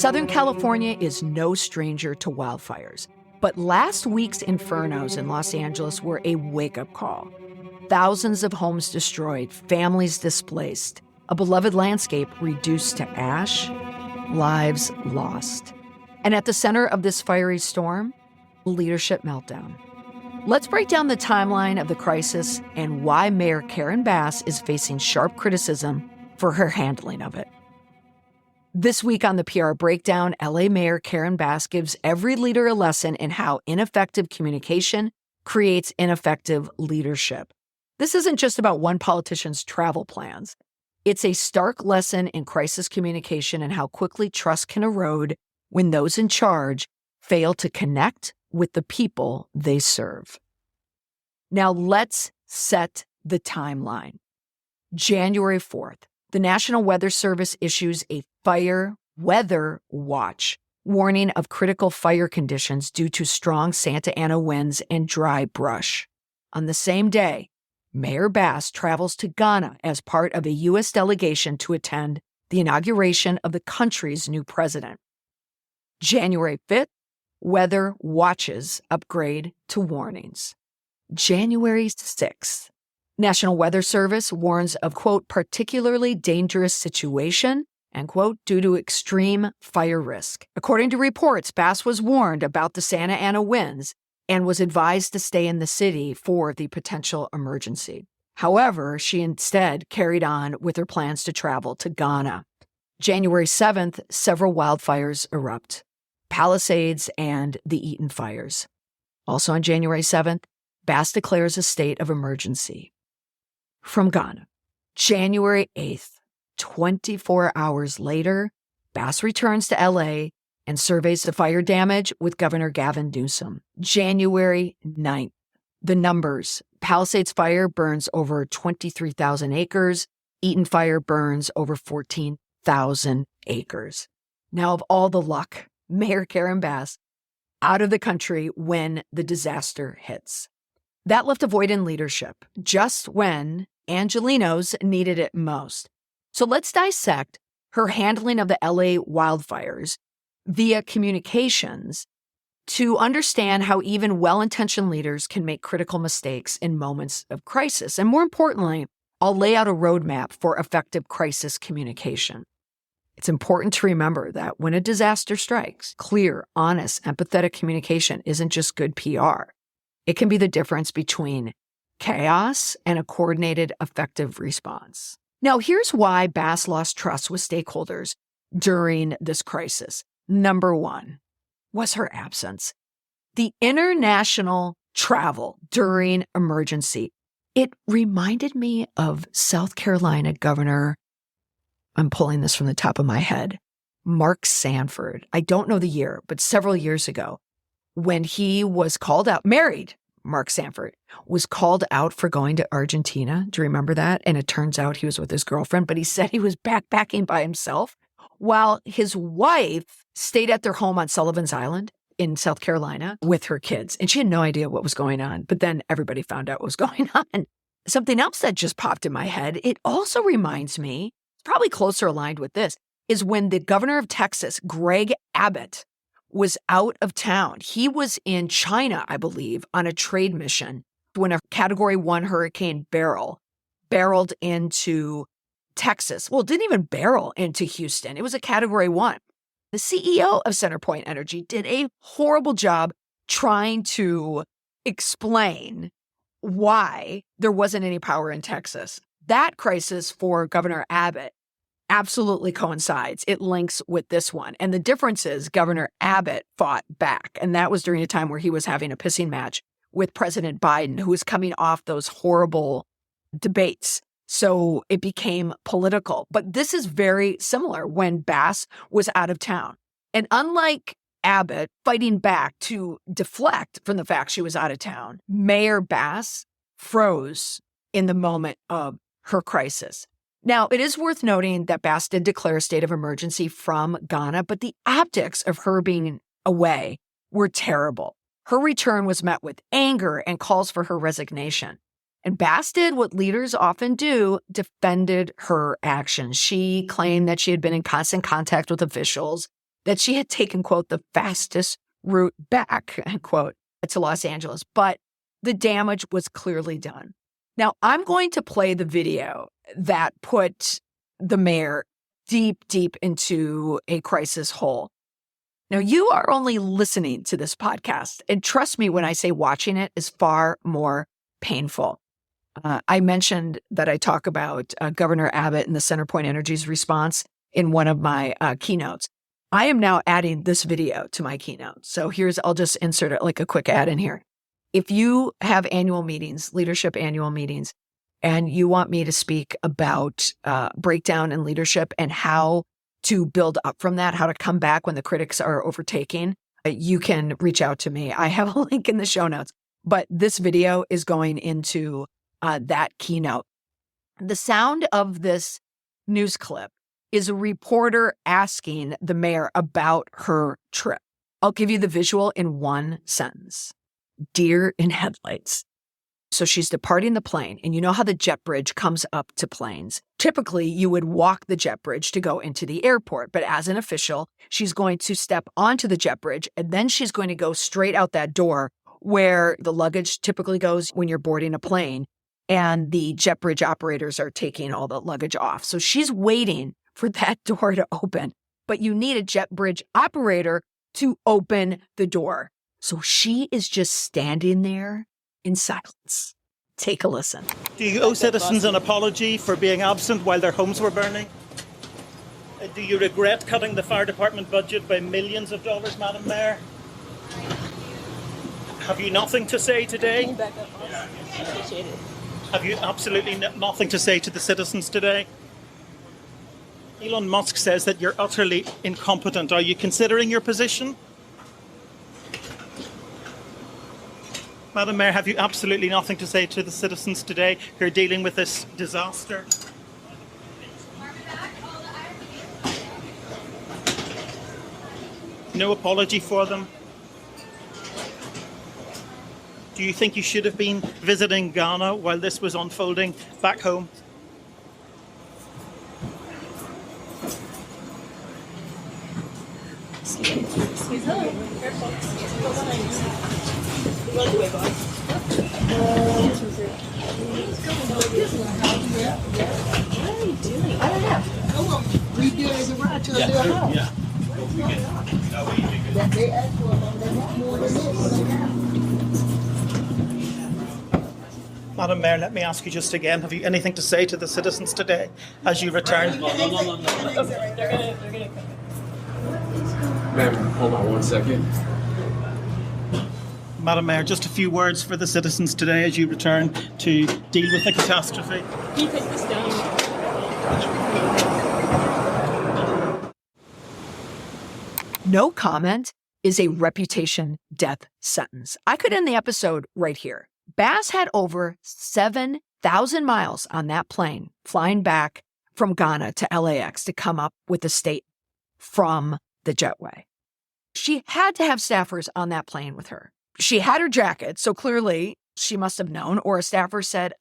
Southern California is no stranger to wildfires, but last week's infernos in Los Angeles were a wake-up call. Thousands of homes destroyed, families displaced, a beloved landscape reduced to ash, lives lost. And at the center of this fiery storm, leadership meltdown. Let's break down the timeline of the crisis and why Mayor Karen Bass is facing sharp criticism for her handling of it. This week on the PR Breakdown, LA Mayor Karen Bass gives every leader a lesson in how ineffective communication creates ineffective leadership. This isn't just about one politician's travel plans. It's a stark lesson in crisis communication and how quickly trust can erode when those in charge fail to connect with the people they serve. Now let's set the timeline. January 4th, the National Weather Service issues a fire weather watch, warning of critical fire conditions due to strong Santa Ana winds and dry brush. On the same day, Mayor Bass travels to Ghana as part of a U.S. delegation to attend the inauguration of the country's new president. January 5th, weather watches upgrade to warnings. January 6th, National Weather Service warns of, quote, particularly dangerous situation, end quote, due to extreme fire risk. According to reports, Bass was warned about the Santa Ana winds and was advised to stay in the city for the potential emergency. However, she instead carried on with her plans to travel to Ghana. January 7th, several wildfires erupt, Palisades and the Eaton fires. Also on January 7th, Bass declares a state of emergency. From Ghana, January 8th, 24 hours later, Bass returns to LA and surveys the fire damage with Governor Gavin Newsom. January 9th, the numbers. Palisades fire burns over 23,000 acres. Eaton fire burns over 14,000 acres. Now, of all the luck, Mayor Karen Bass out of the country when the disaster hits. That left a void in leadership, just when Angelenos needed it most. So let's dissect her handling of the LA wildfires via communications to understand how even well-intentioned leaders can make critical mistakes in moments of crisis. And more importantly, I'll lay out a roadmap for effective crisis communication. It's important to remember that when a disaster strikes, clear, honest, empathetic communication isn't just good PR. It can be the difference between chaos and a coordinated, effective response. Now, here's why Bass lost trust with stakeholders during this crisis. Number one was her absence. The international travel during emergency. It reminded me of South Carolina Governor, I'm pulling this from the top of my head, Mark Sanford. I don't know the year, but several years ago, when he was called out, married, Mark Sanford, was called out for going to Argentina. Do you remember that? And it turns out he was with his girlfriend, but he said he was backpacking by himself while his wife stayed at their home on Sullivan's Island in South Carolina with her kids. And she had no idea what was going on. But then everybody found out what was going on. Something else that just popped in my head, it also reminds me, it's probably closer aligned with this, is when the governor of Texas, Greg Abbott, was out of town. He was in China, I believe, on a trade mission when a Category 1 hurricane barreled into Texas. Well, it didn't even barrel into Houston. It was a Category 1. The CEO of CenterPoint Energy did a horrible job trying to explain why there wasn't any power in Texas. That crisis for Governor Abbott absolutely coincides. It links with this one. And the difference is Governor Abbott fought back. And that was during a time where he was having a pissing match with President Biden, who was coming off those horrible debates. So it became political. But this is very similar when Bass was out of town. And unlike Abbott fighting back to deflect from the fact she was out of town, Mayor Bass froze in the moment of her crisis. Now, it is worth noting that Bass did declare a state of emergency from Ghana, but the optics of her being away were terrible. Her return was met with anger and calls for her resignation. And Bass did what leaders often do, defended her actions. She claimed that she had been in constant contact with officials that she had taken, quote, the fastest route back, end quote, to Los Angeles. But the damage was clearly done. Now, I'm going to play the video that put the mayor deep, deep into a crisis hole. Now, you are only listening to this podcast, and trust me when I say watching it is far more painful. I mentioned that I talk about Governor Abbott and the CenterPoint Energy's response in one of my keynotes. I am now adding this video to my keynote. So I'll just insert it like a quick ad in here. If you have annual meetings, leadership annual meetings, and you want me to speak about breakdown in leadership and how to build up from that, how to come back when the critics are overtaking, you can reach out to me. I have a link in the show notes, but this video is going into that keynote. The sound of this news clip is a reporter asking the mayor about her trip. I'll give you the visual in one sentence. Deer in headlights. So she's departing the plane, and you know how the jet bridge comes up to planes. Typically, you would walk the jet bridge to go into the airport, but as an official, she's going to step onto the jet bridge, and then she's going to go straight out that door where the luggage typically goes when you're boarding a plane, and the jet bridge operators are taking all the luggage off. So she's waiting for that door to open, but you need a jet bridge operator to open the door. So she is just standing there in silence. Take a listen. Do you owe citizens an apology for being absent while their homes were burning? Do you regret cutting the fire department budget by millions of dollars, Madam Mayor? Have you nothing to say today? Have you absolutely nothing to say to the citizens today? Elon Musk says that you're utterly incompetent. Are you considering your position? Madam Mayor, have you absolutely nothing to say to the citizens today who are dealing with this disaster? No apology for them? Do you think you should have been visiting Ghana while this was unfolding back home? Madam Mayor, let me ask you just again, have you anything to say to the citizens today as you return? No. Ma'am, hold on 1 second. Madam Mayor, just a few words for the citizens today as you return to deal with the catastrophe. Can you take this down? No comment is a reputation death sentence. I could end the episode right here. Bass had over 7,000 miles on that plane flying back from Ghana to LAX to come up with a statement from the jetway. She had to have staffers on that plane with her. She had her jacket, so clearly she must have known, or a staffer said,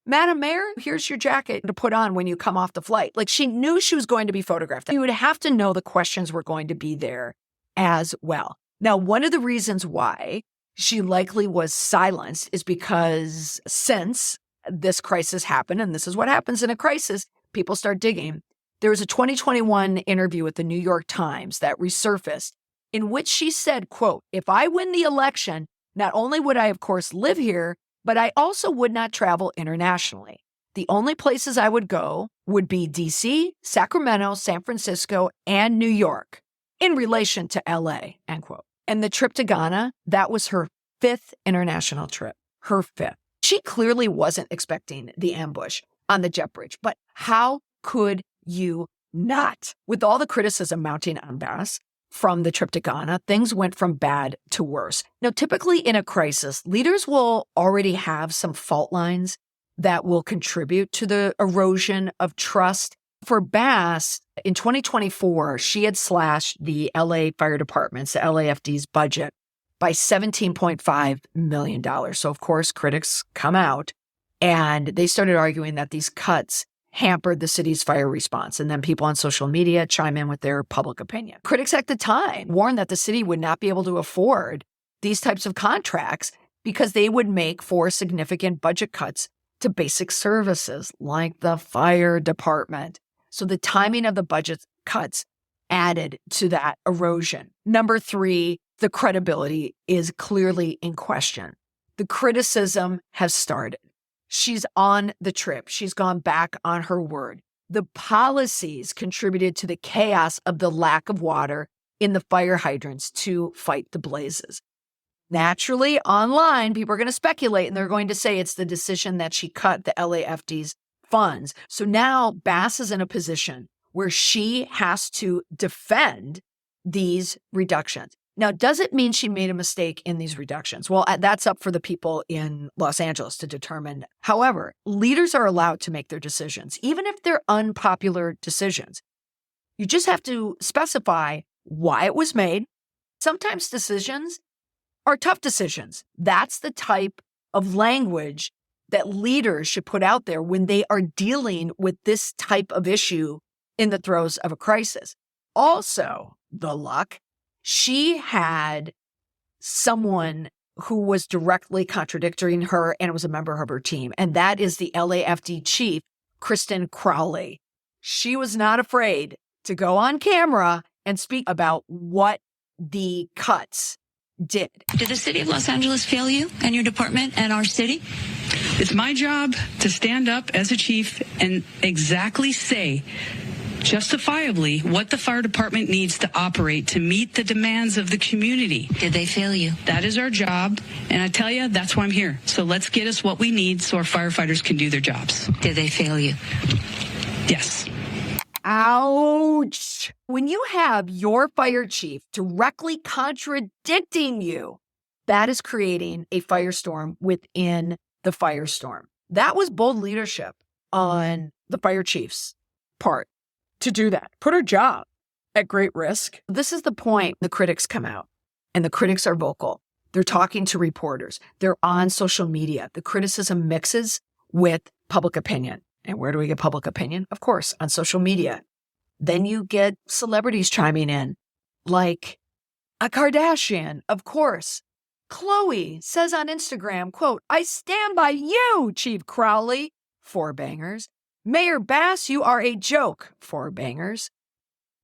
Madam Mayor, here's your jacket to put on when you come off the flight. Like, she knew she was going to be photographed. You would have to know the questions were going to be there as well. Now, one of the reasons why she likely was silenced is because since this crisis happened, and this is what happens in a crisis, people start digging. There was a 2021 interview with the New York Times that resurfaced in which she said, quote, "If I win the election, not only would I, of course, live here, but I also would not travel internationally. The only places I would go would be D.C., Sacramento, San Francisco, and New York in relation to L.A., end quote. And the trip to Ghana, that was her 5th international trip, her 5th. She clearly wasn't expecting the ambush on the jet bridge, but how could you not? With all the criticism mounting on Bass from the trip to Ghana, things went from bad to worse. Now, typically in a crisis, leaders will already have some fault lines that will contribute to the erosion of trust. For Bass, in 2024, she had slashed the LA Fire Department's, the LAFD's budget by $17.5 million. So, of course, critics come out and they started arguing that these cuts hampered the city's fire response. And then people on social media chime in with their public opinion. Critics at the time warned that the city would not be able to afford these types of contracts because they would make for significant budget cuts to basic services like the fire department. So the timing of the budget cuts added to that erosion. Number 3, the credibility is clearly in question. The criticism has started. She's on the trip. She's gone back on her word. The policies contributed to the chaos of the lack of water in the fire hydrants to fight the blazes. Naturally, online, people are going to speculate and they're going to say it's the decision that she cut the LAFD's funds. So now Bass is in a position where she has to defend these reductions. Now, does it mean she made a mistake in these reductions? Well, that's up for the people in Los Angeles to determine. However, leaders are allowed to make their decisions, even if they're unpopular decisions. You just have to specify why it was made. Sometimes decisions are tough decisions. That's the type of language that leaders should put out there when they are dealing with this type of issue in the throes of a crisis. Also, the luck, she had someone who was directly contradicting her and was a member of her team, and that is the LAFD chief, Kristen Crowley. She was not afraid to go on camera and speak about what the cuts did. Did the city of Los Angeles fail you and your department and our city? It's my job to stand up as a chief and exactly say justifiably what the fire department needs to operate to meet the demands of the community. Did they fail you? That is our job, and I tell you, that's why I'm here. So let's get us what we need so our firefighters can do their jobs. Did they fail you? Yes. Ouch. When you have your fire chief directly contradicting you, that is creating a firestorm within the firestorm. That was bold leadership on the fire chief's part to do that. Put her job at great risk. This is the point the critics come out, and the critics are vocal. They're talking to reporters. They're on social media. The criticism mixes with public opinion. And where do we get public opinion? Of course, on social media. Then you get celebrities chiming in, like a Kardashian, of course. Khloe says on Instagram, quote, "I stand by you, Chief Crowley," 4 bangers. Mayor Bass, you are a joke, 4 bangers.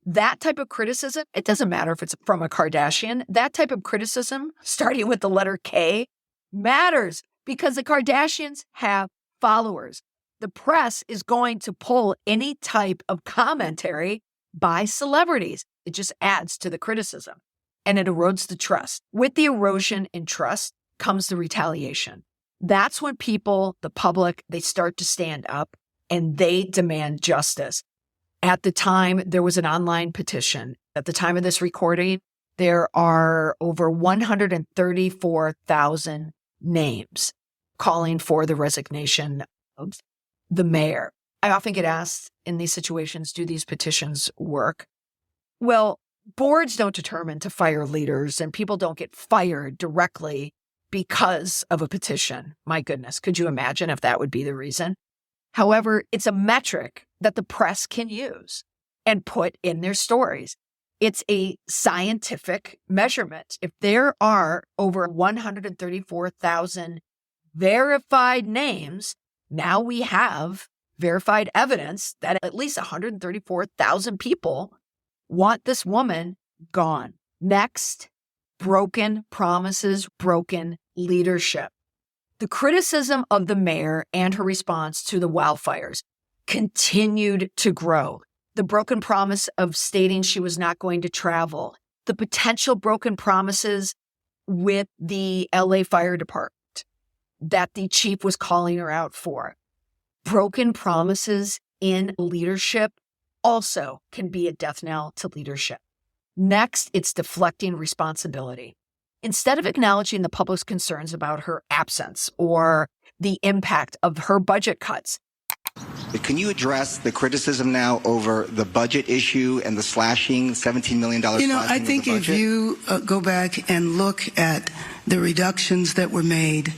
That type of criticism, it doesn't matter if it's from a Kardashian, that type of criticism, starting with the letter K, matters because the Kardashians have followers. The press is going to pull any type of commentary by celebrities. It just adds to the criticism and it erodes the trust. With the erosion in trust comes the retaliation. That's when people, the public, they start to stand up and they demand justice. At the time, there was an online petition. At the time of this recording, there are over 134,000 names calling for the resignation of the mayor. I often get asked in these situations, do these petitions work? Well, boards don't determine to fire leaders and people don't get fired directly because of a petition. My goodness, could you imagine if that would be the reason? However, it's a metric that the press can use and put in their stories. It's a scientific measurement. If there are over 134,000 verified names, now we have verified evidence that at least 134,000 people want this woman gone. Next, broken promises, broken leadership. The criticism of the mayor and her response to the wildfires continued to grow. The broken promise of stating she was not going to travel, the potential broken promises with the LA Fire Department that the chief was calling her out for. Broken promises in leadership also can be a death knell to leadership. Next, it's deflecting responsibility. Instead of acknowledging the public's concerns about her absence or the impact of her budget cuts. Can you address the criticism now over the budget issue and the slashing, $17 million slashing I think if you go back and look at the reductions that were made,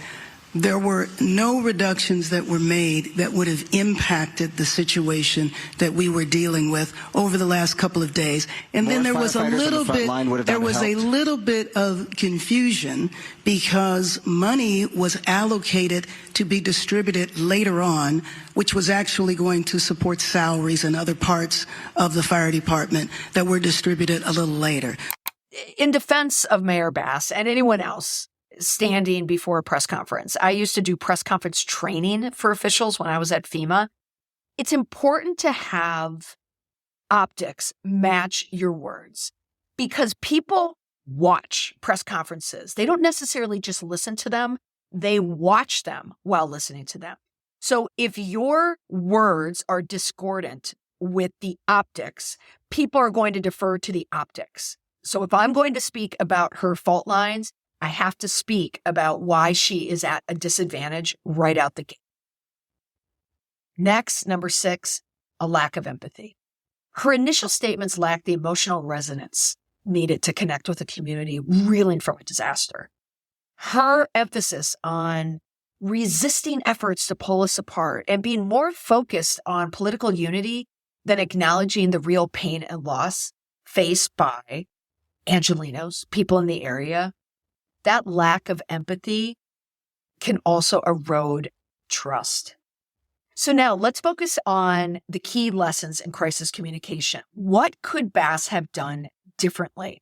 There were no reductions that were made that would have impacted the situation that we were dealing with over the last couple of days. And then there was a little bit of confusion because money was allocated to be distributed later on, which was actually going to support salaries and other parts of the fire department that were distributed a little later. In defense of Mayor Bass and anyone else standing before a press conference, I used to do press conference training for officials when I was at FEMA. It's important to have optics match your words because people watch press conferences. They don't necessarily just listen to them. They watch them while listening to them. So if your words are discordant with the optics, people are going to defer to the optics. So if I'm going to speak about her fault lines, I have to speak about why she is at a disadvantage right out the gate. Next, number 6, a lack of empathy. Her initial statements lacked the emotional resonance needed to connect with a community reeling from a disaster. Her emphasis on resisting efforts to pull us apart and being more focused on political unity than acknowledging the real pain and loss faced by Angelenos, people in the area, that lack of empathy can also erode trust. So now let's focus on the key lessons in crisis communication. What could Bass have done differently?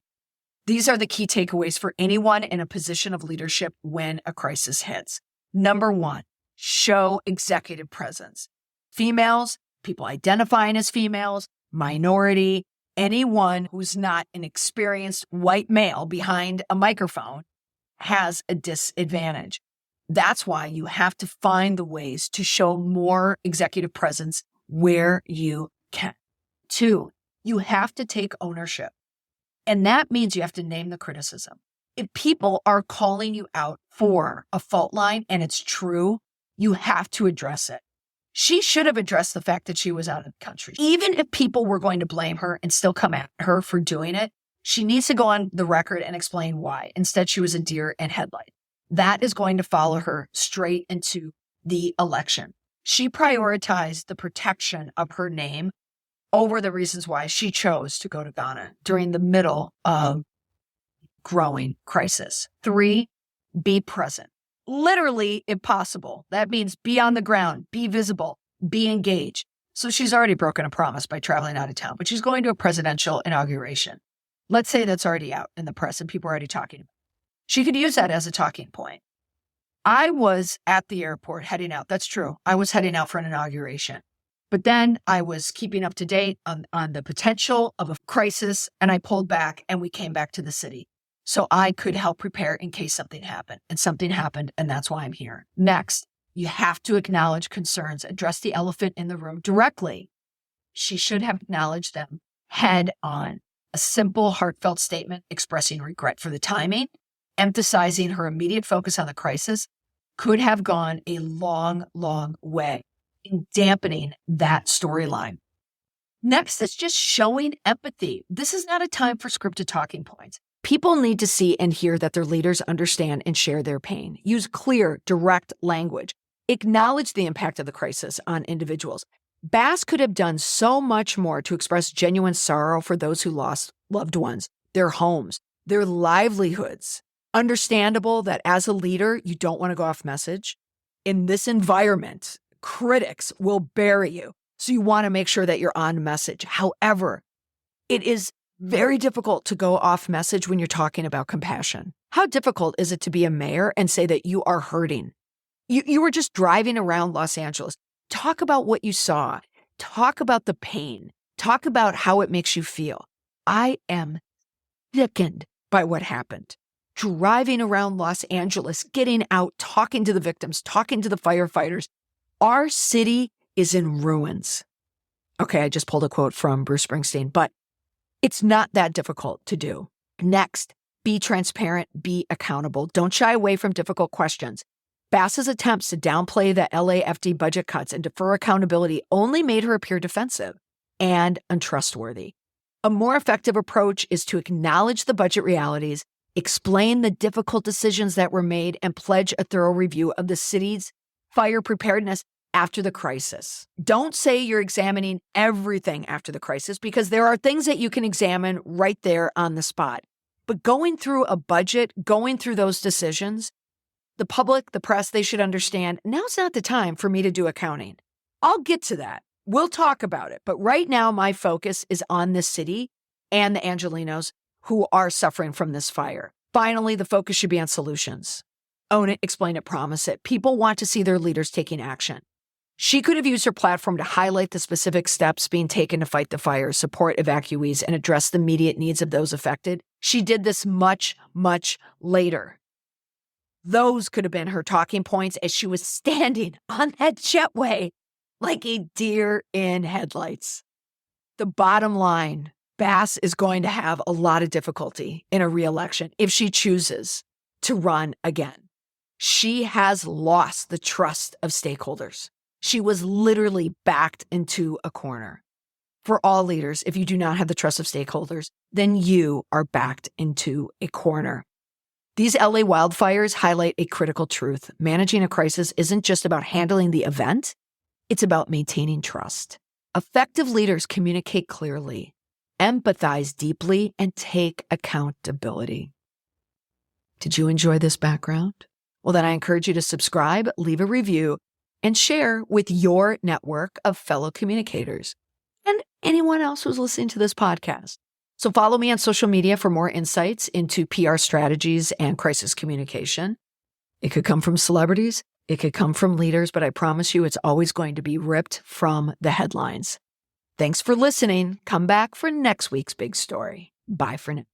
These are the key takeaways for anyone in a position of leadership when a crisis hits. Number 1, show executive presence. Females, people identifying as females, minority, anyone who's not an experienced white male behind a microphone has a disadvantage. That's why you have to find the ways to show more executive presence where you can. 2, you have to take ownership. And that means you have to name the criticism. If people are calling you out for a fault line and it's true, you have to address it. She should have addressed the fact that she was out of the country. Even if people were going to blame her and still come at her for doing it, she needs to go on the record and explain why. Instead, she was a deer in headlights. That is going to follow her straight into the election. She prioritized the protection of her name over the reasons why she chose to go to Ghana during the middle of growing crisis. 3, be present. Literally impossible. That means be on the ground, be visible, be engaged. So she's already broken a promise by traveling out of town, but she's going to a presidential inauguration. Let's say that's already out in the press and people are already talking about it. She could use that as a talking point. I was at the airport heading out. That's true. I was heading out for an inauguration. But then I was keeping up to date on the potential of a crisis, and I pulled back and we came back to the city. So I could help prepare in case something happened. And something happened, and that's why I'm here. Next, you have to acknowledge concerns, address the elephant in the room directly. She should have acknowledged them head on. A simple, heartfelt statement expressing regret for the timing, emphasizing her immediate focus on the crisis, could have gone a long, long way in dampening that storyline. Next is just showing empathy. This is not a time for scripted talking points. People need to see and hear that their leaders understand and share their pain. Use clear, direct language. Acknowledge the impact of the crisis on individuals. Bass could have done so much more to express genuine sorrow for those who lost loved ones, their homes, their livelihoods. Understandable that as a leader, you don't want to go off message. In this environment, critics will bury you. So you want to make sure that you're on message. However, it is very difficult to go off message when you're talking about compassion. How difficult is it to be a mayor and say that you are hurting? You were just driving around Los Angeles. Talk about what you saw. Talk about the pain. Talk about how it makes you feel. I am sickened by what happened. Driving around Los Angeles, getting out, talking to the victims, talking to the firefighters. Our city is in ruins. Okay, I just pulled a quote from Bruce Springsteen, but it's not that difficult to do. Next, be transparent, be accountable. Don't shy away from difficult questions. Bass's attempts to downplay the LAFD budget cuts and defer accountability only made her appear defensive and untrustworthy. A more effective approach is to acknowledge the budget realities, explain the difficult decisions that were made, and pledge a thorough review of the city's fire preparedness after the crisis. Don't say you're examining everything after the crisis, because there are things that you can examine right there on the spot. But going through a budget, going through those decisions, the public, the press, they should understand now's not the time for me to do accounting. I'll get to that. We'll talk about it. But right now, my focus is on the city and the Angelenos who are suffering from this fire. Finally, the focus should be on solutions. Own it, explain it, promise it. People want to see their leaders taking action. She could have used her platform to highlight the specific steps being taken to fight the fire, support evacuees, and address the immediate needs of those affected. She did this much, much later. Those could have been her talking points as she was standing on that jetway like a deer in headlights. The bottom line, Bass is going to have a lot of difficulty in a re-election if she chooses to run again. She has lost the trust of stakeholders. She was literally backed into a corner. For all leaders, if you do not have the trust of stakeholders, then you are backed into a corner. These LA wildfires highlight a critical truth. Managing a crisis isn't just about handling the event, it's about maintaining trust. Effective leaders communicate clearly, empathize deeply, and take accountability. Did you enjoy this background? Well, then I encourage you to subscribe, leave a review, and share with your network of fellow communicators and anyone else who's listening to this podcast. So follow me on social media for more insights into PR strategies and crisis communication. It could come from celebrities, it could come from leaders, but I promise you it's always going to be ripped from the headlines. Thanks for listening. Come back for next week's big story. Bye for now.